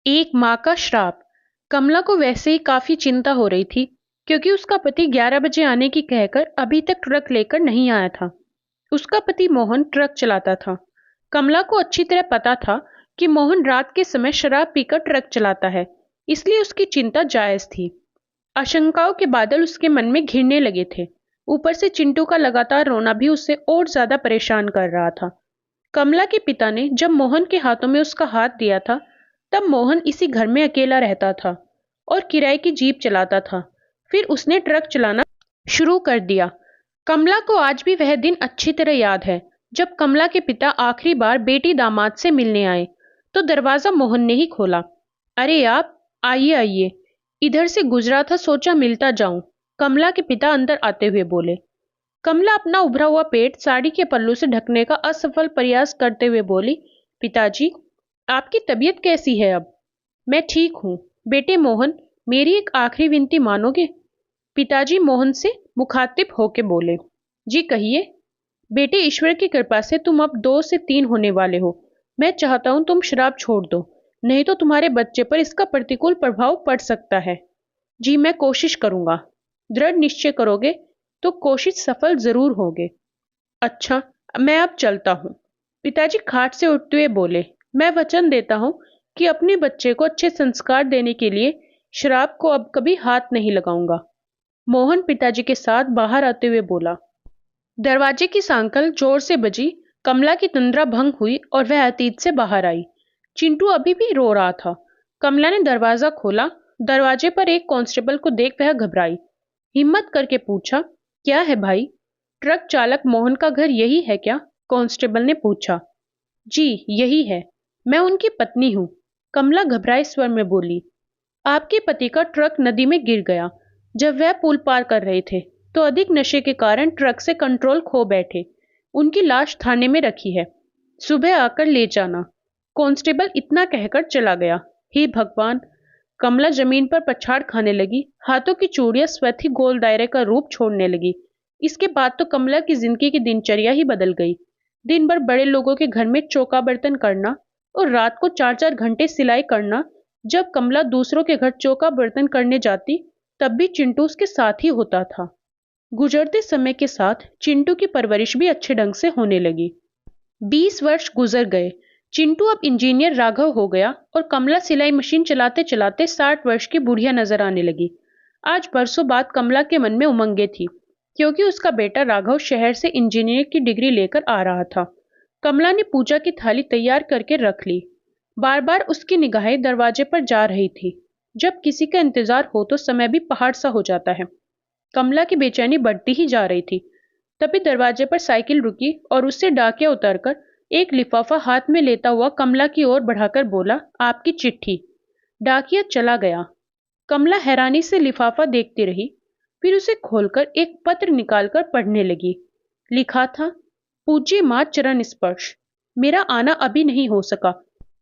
एक माँ का श्राप। कमला को वैसे ही काफी चिंता हो रही थी क्योंकि उसका पति 11 बजे आने की कहकर अभी तक ट्रक लेकर नहीं आया था। उसका पति मोहन ट्रक चलाता था। कमला को अच्छी तरह पता था कि मोहन रात के समय शराब पीकर ट्रक चलाता है, इसलिए उसकी चिंता जायज थी। आशंकाओं के बादल उसके मन में घिरने लगे थे। ऊपर से चिंटू का लगातार रोना भी उसे और ज्यादा परेशान कर रहा था। कमला के पिता ने जब मोहन के हाथों में उसका हाथ दिया था, तब मोहन इसी घर में अकेला रहता था और किराए की जीप चलाता था। फिर उसने ट्रक चलाना शुरू कर दिया। कमला को आज भी वह दिन अच्छी तरह याद है, जब कमला के पिता आखिरी बार बेटी दामाद से मिलने आए तो दरवाजा मोहन ने ही खोला। अरे आप, आइए आइए, इधर से गुजरा था, सोचा मिलता जाऊं, कमला के पिता अंदर आते हुए बोले। कमला अपना उभरा हुआ पेट साड़ी के पल्लू से ढकने का असफल प्रयास करते हुए बोली, पिताजी, आपकी तबीयत कैसी है अब? मैं ठीक हूँ। बेटे मोहन, मेरी एक आखिरी विनती मानोगे? पिताजी मोहन से मुखातिब होके बोले। जी कहिए। बेटे, ईश्वर की कृपा से तुम अब 2 से 3 होने वाले हो। मैं चाहता हूं तुम शराब छोड़ दो, नहीं तो तुम्हारे बच्चे पर इसका प्रतिकूल प्रभाव पड़ सकता है। जी मैं कोशिश करूंगा। दृढ़ निश्चय करोगे तो कोशिश सफल जरूर होगे। अच्छा, मैं अब चलता हूँ। पिताजी खाट से उठते हुए बोले, मैं वचन देता हूँ कि अपने बच्चे को अच्छे संस्कार देने के लिए शराब को अब कभी हाथ नहीं लगाऊंगा। मोहन पिताजी के साथ बाहर आते हुए बोला। दरवाजे की सांकल जोर से बजी। कमला की तंद्रा भंग हुई और वह अतीत से बाहर आई। चिंटू अभी भी रो रहा था। कमला ने दरवाजा खोला। दरवाजे पर एक कांस्टेबल को देख वह घबराई। हिम्मत करके पूछा, क्या है भाई? ट्रक चालक मोहन का घर यही है क्या? कांस्टेबल ने पूछा। जी यही है, मैं उनकी पत्नी हूँ, कमला घबराए स्वर में बोली। आपके पति का ट्रक नदी में गिर गया जब वह पुल पार कर रहे थे, तो अधिक नशे के कारण ट्रक से कंट्रोल खो बैठे। उनकी लाश थाने में रखी है, सुबह आकर ले जाना। कांस्टेबल इतना कहकर चला गया। हे भगवान! कमला जमीन पर पछाड़ खाने लगी। हाथों की चूड़ियां स्वतः ही गोल दायरे का रूप छोड़ने लगी। इसके बाद तो कमला की जिंदगी की दिनचर्या ही बदल गई। दिन भर बड़े लोगों के घर में चौका बर्तन करना और रात को 4-4 घंटे सिलाई करना। जब कमला दूसरों के घर चौका बर्तन करने जाती, तब भी चिंटू उसके साथ ही होता था। गुजरते समय के साथ चिंटू की परवरिश भी अच्छे ढंग से होने लगी। 20 वर्ष गुजर गए। चिंटू अब इंजीनियर राघव हो गया और कमला सिलाई मशीन चलाते चलाते 60 वर्ष की बुढ़िया नजर आने लगी। आज बरसों बाद कमला के मन में उमंगे थी, क्योंकि उसका बेटा राघव शहर से इंजीनियर की डिग्री लेकर आ रहा था। कमला ने पूजा की थाली तैयार करके रख ली। बार बार उसकी निगाहें दरवाजे पर जा रही थी। जब किसी का इंतजार हो तो समय भी पहाड़ सा हो जाता है। कमला की बेचैनी बढ़ती ही जा रही थी। तभी दरवाजे पर साइकिल रुकी और उससे डाकिया उतरकर एक लिफाफा हाथ में लेता हुआ कमला की ओर बढ़ाकर बोला, आपकी चिट्ठी। डाकिया चला गया। कमला हैरानी से लिफाफा देखती रही, फिर उसे खोलकर एक पत्र निकालकर पढ़ने लगी। लिखा था, पूज्य मां चरण स्पर्श। मेरा आना अभी नहीं हो सका,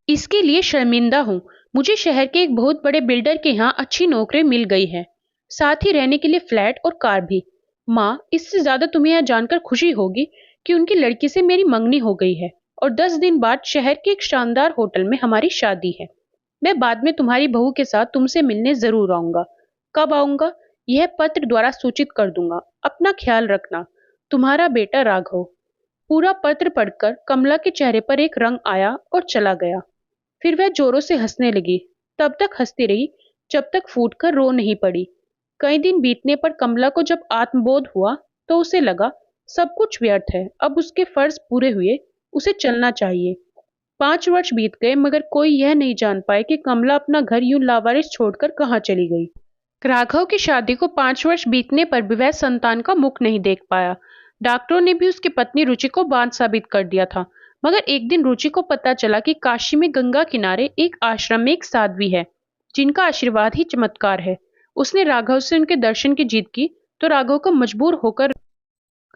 इसके लिए शर्मिंदा हूँ। मुझे शहर के एक बहुत बड़े बिल्डर के यहाँ अच्छी नौकरी मिल गई है, साथ ही रहने के लिए फ्लैट और कार भी। माँ, इससे ज्यादा तुम्हें यह जानकर खुशी होगी कि उनकी लड़की से मेरी मंगनी हो गई है और 10 दिन बाद शहर के एक शानदार होटल में हमारी शादी है। मैं बाद में तुम्हारी बहू के साथ तुमसे मिलने जरूर आऊंगा। कब आऊंगा, यह पत्र द्वारा सूचित कर दूंगा। अपना ख्याल रखना, तुम्हारा बेटा राघव। पूरा पत्र पढ़कर कमला के चेहरे पर एक रंग आया और चला गया। फिर वह जोरों से हंसने लगी। तब तक हंसती रही जब तक फूटकर रो नहीं पड़ी। कई दिन बीतने पर कमला को जब आत्मबोध हुआ तो उसे लगा सब कुछ व्यर्थ है। अब उसके फर्ज पूरे हुए, उसे चलना चाहिए। 5 वर्ष बीत गए मगर कोई यह नहीं जान पाए कि कमला अपना घर यूं लावारिस छोड़कर कहाँ चली गई। राघव की शादी को 5 वर्ष बीतने पर भी वह संतान का मुख नहीं देख पाया। डॉक्टरों ने भी उसकी पत्नी रुचि को बांझ साबित कर दिया था। मगर एक दिन रुचि को पता चला कि काशी में गंगा किनारे एक आश्रम में एक साध्वी है, जिनका आशीर्वाद ही चमत्कार है। उसने राघव से उनके दर्शन की जिद की तो राघव को मजबूर होकर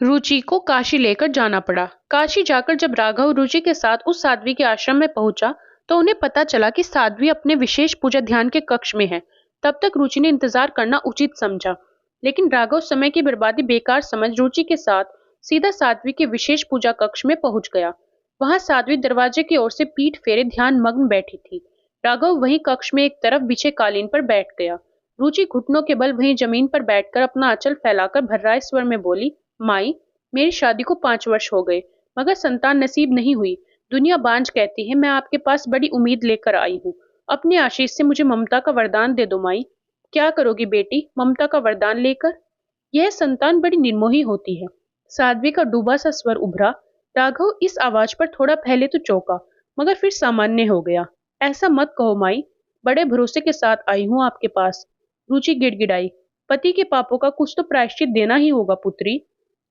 रुचि को काशी लेकर जाना पड़ा। काशी जाकर जब राघव रुचि के साथ उस साध्वी के आश्रम में पहुंचा तो उन्हें पता चला कि साध्वी अपने विशेष पूजा ध्यान के कक्ष में है। तब तक रुचि ने इंतजार करना उचित समझा, लेकिन राघव समय की बर्बादी बेकार समझ रुचि के साथ सीधा साध्वी के विशेष पूजा कक्ष में पहुंच गया। वहां साध्वी दरवाजे की ओर से पीठ फेरे ध्यान मग्न बैठी थी। राघव वहीं कक्ष में एक तरफ बिछे कालीन पर बैठ गया। रुचि घुटनों के बल वहीं जमीन पर बैठकर अपना आंचल फैलाकर भर्राए स्वर में बोली, माई, मेरी शादी को 5 वर्ष हो गए, मगर संतान नसीब नहीं हुई। दुनिया बांझ कहती है। मैं आपके पास बड़ी उम्मीद लेकर आई हूँ। अपने आशीष से मुझे ममता का वरदान दे दो माई। क्या करोगी बेटी ममता का वरदान लेकर? यह संतान बड़ी निर्मोही होती है। साध्वी का डूबा सा स्वर उभरा। राघव इस आवाज पर थोड़ा पहले तो चौंका, मगर फिर सामान्य हो गया। ऐसा मत कहो माई, बड़े भरोसे के साथ आई हूं आपके पास। रुचि गिड़गिड़ाई, पति के पापों का कुछ तो प्रायश्चित देना ही होगा पुत्री।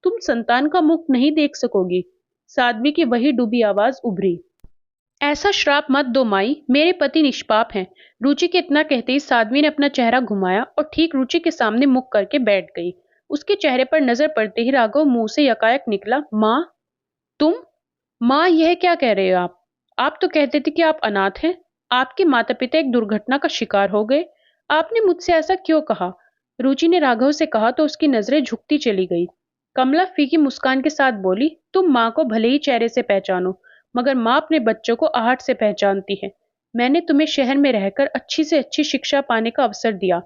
तुम संतान का मुख नहीं देख सकोगी। साध्वी की वही डूबी आवाज उभरी। ऐसा श्राप मत दो माई, मेरे पति निष्पाप हैं। रुचि के इतना कहते ही साध्वी ने अपना चेहरा घुमाया और ठीक रुचि के सामने मुख करके बैठ गई। उसके चेहरे पर नजर पड़ते ही राघव मुंह से यकायक निकला, माँ, तुम? माँ, यह क्या कह रहे हो आप? आप तो कहते थे कि आप अनाथ हैं। आपके माता पिता एक दुर्घटना का शिकार हो गए। आपने मुझसे ऐसा क्यों कहा? रुचि ने राघव से कहा तो उसकी नजरें झुकती चली गई। कमला फीकी मुस्कान के साथ बोली, तुम माँ को भले ही चेहरे से पहचानो, मगर माँ अपने बच्चों को आहट से पहचानती है। मैंने तुम्हें शहर में रहकर अच्छी से अच्छी शिक्षा पाने का अवसर दिया,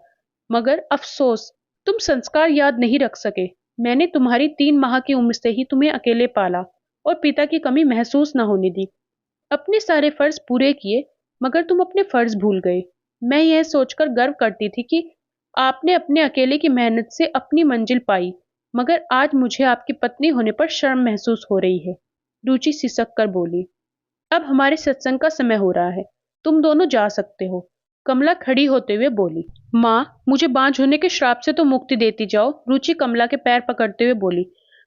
मगर अफसोस, तुम संस्कार याद नहीं रख सके। मैंने तुम्हारी 3 माह की उम्र से ही तुम्हें अकेले पाला और पिता की कमी महसूस न होने दी। अपने सारे फर्ज पूरे किए, मगर तुम अपने फर्ज भूल गए। मैं यह सोचकर गर्व करती थी कि आपने अपने अकेले की मेहनत से अपनी मंजिल पाई, मगर आज मुझे आपकी पत्नी होने पर शर्म महसूस हो रही है। रुचि सिसक कर बोली, अब हमारे सत्संग का समय हो रहा है, तुम दोनों जा सकते हो। कमला खड़ी होते हुए बोली, माँ, मुझे बांझ होने के श्राप से तो मुक्ति देती जाओ। रुचि कमला के पैर पकड़ते हुए बोली,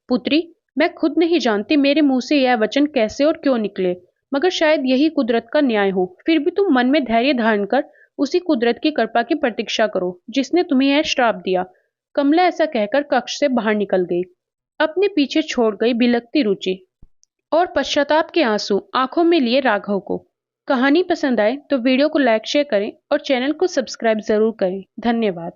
पुत्री, मैं खुद नहीं जानती मेरे मुंह से यह वचन कैसे और क्यों निकले, मगर शायद यही कुदरत का न्याय हो। फिर भी तुम मन में धैर्य धारण कर उसी कुदरत की कृपा की प्रतीक्षा करो जिसने तुम्हें यह श्राप दिया। कमला ऐसा कहकर कक्ष से बाहर निकल गई, अपने पीछे छोड़ गई बिलखती रुचि और पश्चाताप के आंसू आंखों में लिए राघव को। कहानी पसंद आए तो वीडियो को लाइक शेयर करें और चैनल को सब्सक्राइब जरूर करें। धन्यवाद।